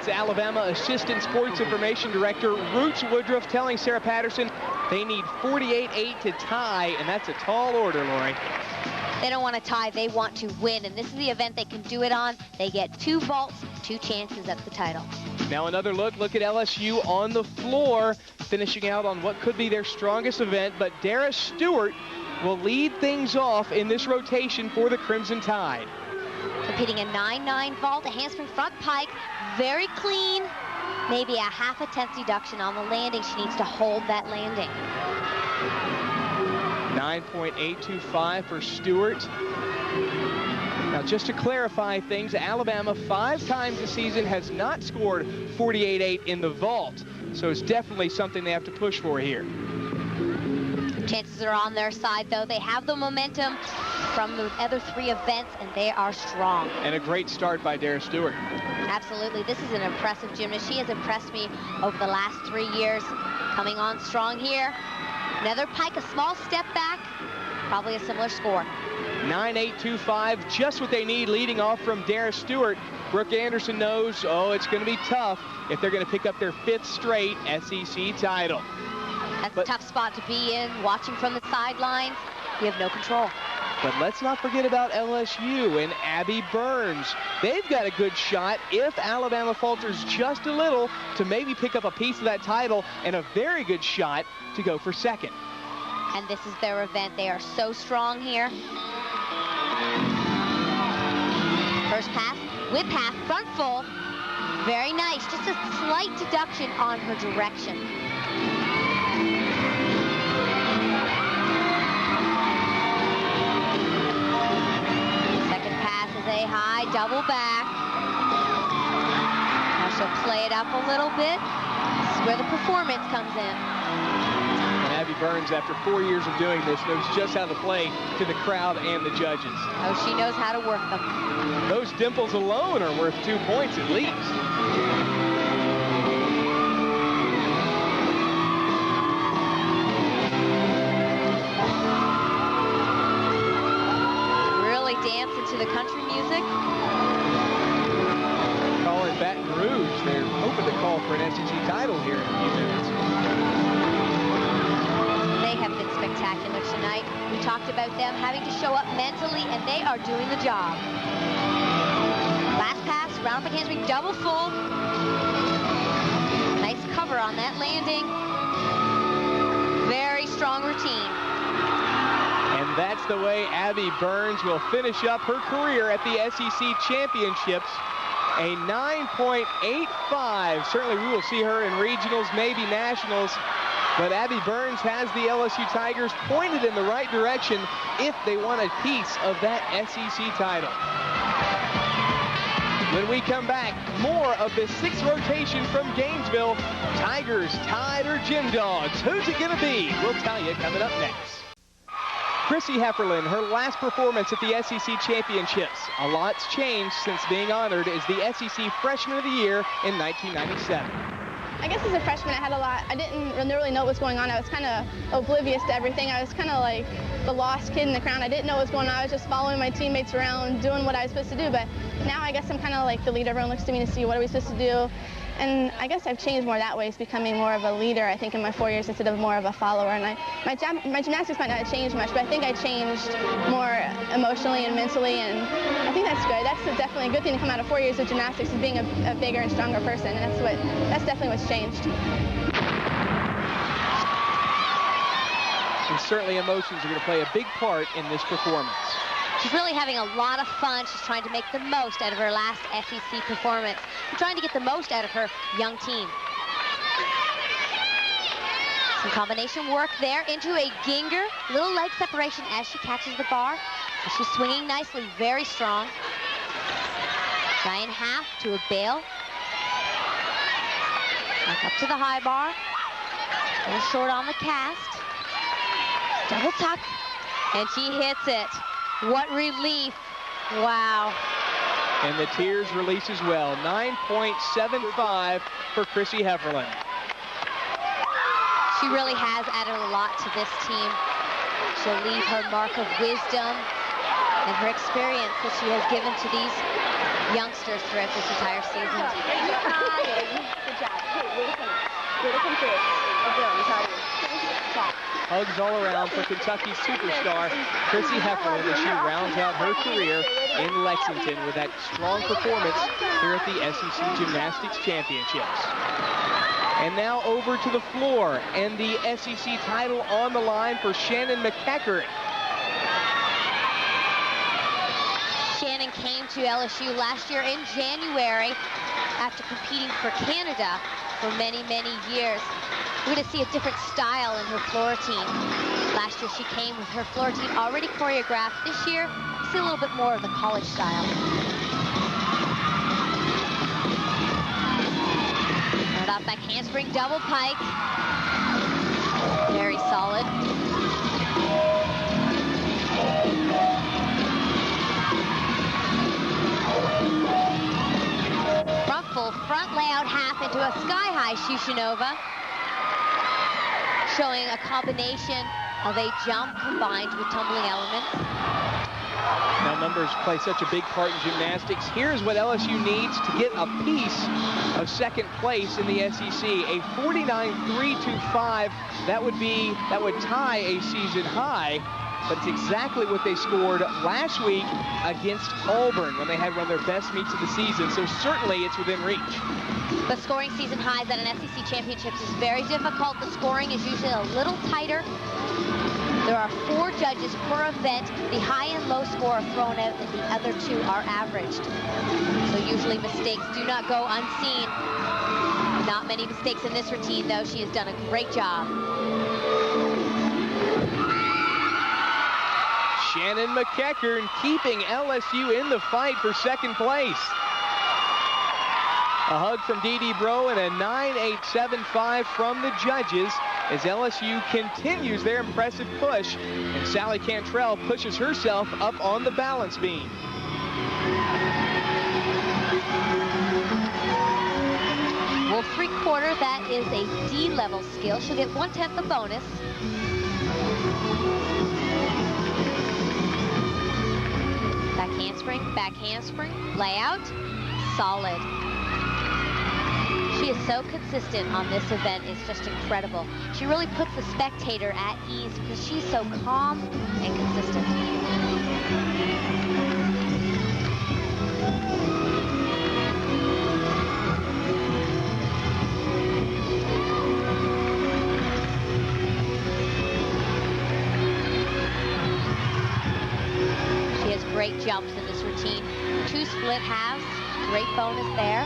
That's Alabama Assistant Sports Information Director Roots Woodruff telling Sarah Patterson they need 48-8 to tie, and that's a tall order, Lori. They don't want to tie, they want to win, and this is the event they can do it on. They get 2 vaults, 2 chances at the title. Now another look at LSU on the floor, finishing out on what could be their strongest event, but Dara Stewart will lead things off in this rotation for the Crimson Tide. Competing a 9-9 vault, a handspring front pike, very clean, maybe a 1/2 tenth deduction on the landing. She needs to hold that landing. 9.825 for Stewart. Now, just to clarify things, Alabama 5 times this season has not scored 48-8 in the vault. So it's definitely something they have to push for here. Chances are on their side, though. They have the momentum from the other 3 events, and they are strong. And a great start by Dara Stewart. Absolutely. This is an impressive gymnast. She has impressed me over the last 3 years. Coming on strong here. Another pike, a small step back, probably a similar score. 9.825, just what they need leading off from Dara Stewart. Brooke Anderson knows, it's going to be tough if they're going to pick up their 5th straight SEC title. That's a tough spot to be in, watching from the sidelines. You have no control. But let's not forget about LSU and Abbey Burns. They've got a good shot if Alabama falters just a little to maybe pick up a piece of that title, and a very good shot to go for 2nd. And this is their event. They are so strong here. First pass, whip half, front full. Very nice. Just a slight deduction on her direction. Second pass is a high double back. Now she'll play it up a little bit. This is where the performance comes in. Abbey Burns, after 4 years of doing this, knows just how to play to the crowd and the judges. Oh, she knows how to work them. Those dimples alone are worth 2 points at least. Really dancing to the country music. Calling Baton Rouge. They're hoping to call for an SEC title here in a few minutes. Have been spectacular tonight. We talked about them having to show up mentally, and they are doing the job. Last pass, round up handspring, double full. Nice cover on that landing. Very strong routine. And that's the way Abbey Burns will finish up her career at the SEC Championships. A 9.85. Certainly we will see her in regionals, maybe nationals. But Abbey Burns has the LSU Tigers pointed in the right direction if they want a piece of that SEC title. When we come back, more of the 6th rotation from Gainesville. Tigers, Tide, or Gym Dogs? Who's it going to be? We'll tell you coming up next. Krissy Hoeferlin, her last performance at the SEC Championships. A lot's changed since being honored as the SEC Freshman of the Year in 1997. I guess as a freshman, I had a lot. I didn't really know what was going on. I was kind of oblivious to everything. I was kind of like the lost kid in the crowd. I didn't know what was going on. I was just following my teammates around, doing what I was supposed to do. But now I guess I'm kind of like the leader. Everyone looks to me to see what are we supposed to do. And I guess I've changed more that way. It's becoming more of a leader, I think, in my 4 years instead of more of a follower. And my gymnastics might not have changed much, but I think I changed more emotionally and mentally, and I think that's good. That's definitely a good thing to come out of 4 years of gymnastics, is being a bigger and stronger person, and that's definitely what's changed. And certainly emotions are going to play a big part in this performance. She's really having a lot of fun. She's trying to make the most out of her last SEC performance. She's trying to get the most out of her young team. Some combination work there into a ginger. Little leg separation as she catches the bar. And she's swinging nicely, very strong. Giant half to a bail. Back up to the high bar. A little short on the cast. Double tuck. And she hits it. What relief. Wow. And the tears release as well. 9.75 for Krissy Hoeferlin. She really has added a lot to this team. She'll leave her mark of wisdom and her experience that she has given to these youngsters throughout this entire season. Good job. Hey, way to finish. Way to come through. I'm proud of you. Hugs all around for Kentucky's superstar, Krissy Hoeferlin, as she rounds out her career in Lexington with that strong performance here at the SEC Gymnastics Championships. And now over to the floor, and the SEC title on the line for Shanyn MacEachern. Shanyn came to LSU last year in January after competing for Canada for many, many years. We're going to see a different style in her floor routine. Last year she came with her floor routine already choreographed. This year, we see a little bit more of the college style. Right off that handspring double pike. Very solid. Front full, front layout half into a sky-high Shushinova, showing a combination of a jump combined with tumbling elements. Now numbers play such a big part in gymnastics. Here's what LSU needs to get a piece of second place in the SEC. A 49.325. That would tie a season high. But it's exactly what they scored last week against Auburn when they had one of their best meets of the season. So certainly it's within reach. But scoring season highs at an SEC Championships is very difficult. The scoring is usually a little tighter. There are 4 judges per event. The high and low score are thrown out, and the other 2 are averaged. So usually mistakes do not go unseen. Not many mistakes in this routine, though. She has done a great job. Shanyn MacEachern keeping LSU in the fight for second place. A hug from Dee Bro and a 9.875 from the judges as LSU continues their impressive push, and Sally Cantrell pushes herself up on the balance beam. Well, 3/4, that is a D-level skill. She'll get 1/10 the bonus. Back handspring, layout, solid. She is so consistent on this event, it's just incredible. She really puts the spectator at ease because she's so calm and consistent. Great jumps in this routine. 2 split halves, great bonus there.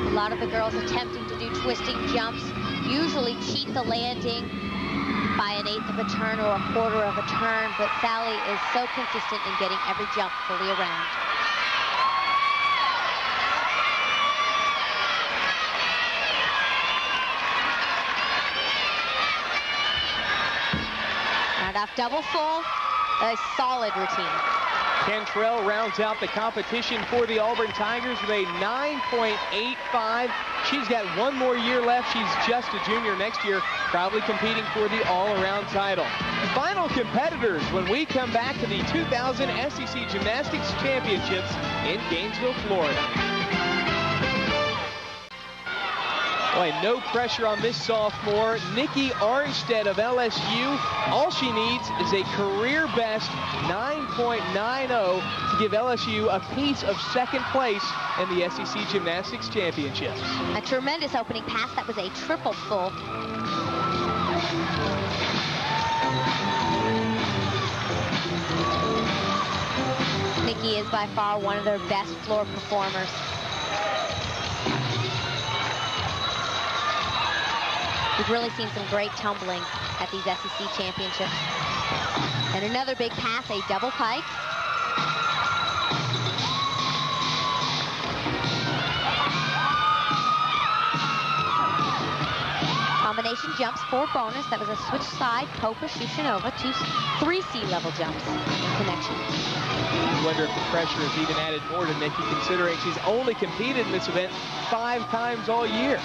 A lot of the girls attempting to do twisting jumps usually cheat the landing by 1/8 of a turn or 1/4 of a turn, but Sally is so consistent in getting every jump fully around. Off double full, a solid routine. Cantrell rounds out the competition for the Auburn Tigers with a 9.85. She's got 1 more year left. She's just a junior next year, probably competing for the all-around title. Final competitors when we come back to the 2000 SEC Gymnastics Championships in Gainesville, Florida. Boy, no pressure on this sophomore, Nicki Arnstead of LSU. All she needs is a career best 9.90 to give LSU a piece of second place in the SEC Gymnastics Championships. A tremendous opening pass. That was a triple full. Nicki is by far one of their best floor performers. We've really seen some great tumbling at these SEC Championships. And another big pass, a double pike. Combination jumps, 4 bonus. That was a switch side, Popa, Shushinova, 3 C-level jumps in connection. I wonder if the pressure is even added more to Nicki, considering she's only competed in this event 5 times all year.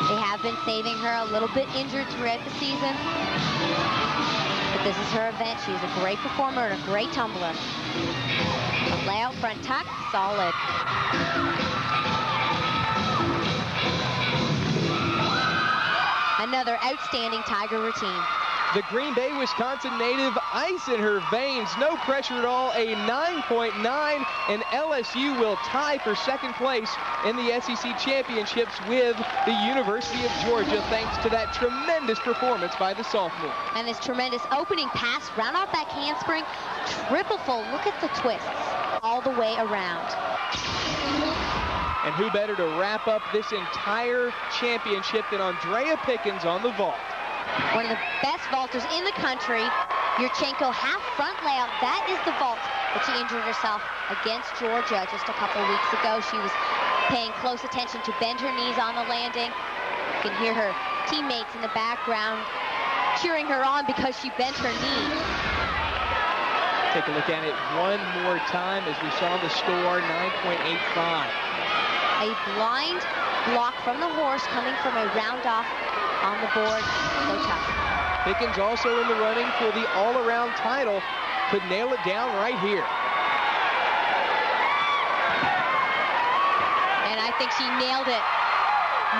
They have been saving her a little bit injured throughout the season. But This is her event. She's a great performer and a great tumbler. The layout front tuck, solid. Another outstanding Tiger routine. The Green Bay, Wisconsin native, ice in her veins, no pressure at all, a 9.9, and LSU will tie for second place in the SEC championships with the University of Georgia, thanks to that tremendous performance by the sophomore. And this tremendous opening pass, round off back handspring, triple full. Look at the twists all the way around. And who better to wrap up this entire championship than Andree Pickens on the vault. One of the best vaulters in the country. Yurchenko half front layout. That is the vault that she injured herself against Georgia just a couple weeks ago. She was paying close attention to bend her knees on the landing. You can hear her teammates in the background cheering her on because she bent her knee. Take a look at it one more time as we saw the score, 9.85. A blind block from the horse coming from a round off on the board. So tough. Pickens also in the running for the all-around title. Could nail it down right here. And I think she nailed it.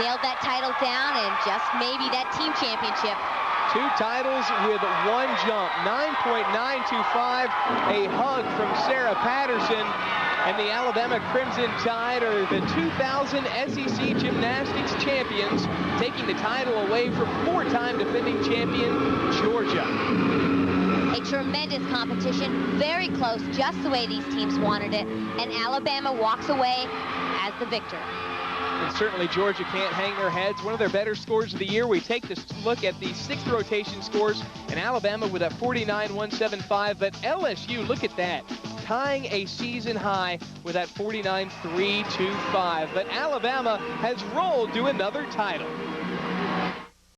Nailed that title down and just maybe that team championship. 2 titles with 1 jump, 9.925. A hug from Sarah Patterson. And the Alabama Crimson Tide are the 2000 SEC Gymnastics champions, taking the title away from 4-time defending champion Georgia. A tremendous competition, very close, just the way these teams wanted it, and Alabama walks away as the victor. And certainly Georgia can't hang their heads. One of their better scores of the year. We take this look at the 6th rotation scores, and Alabama with a 49.175, but LSU, look at that, tying a season high with that 49.325. But Alabama has rolled to another title.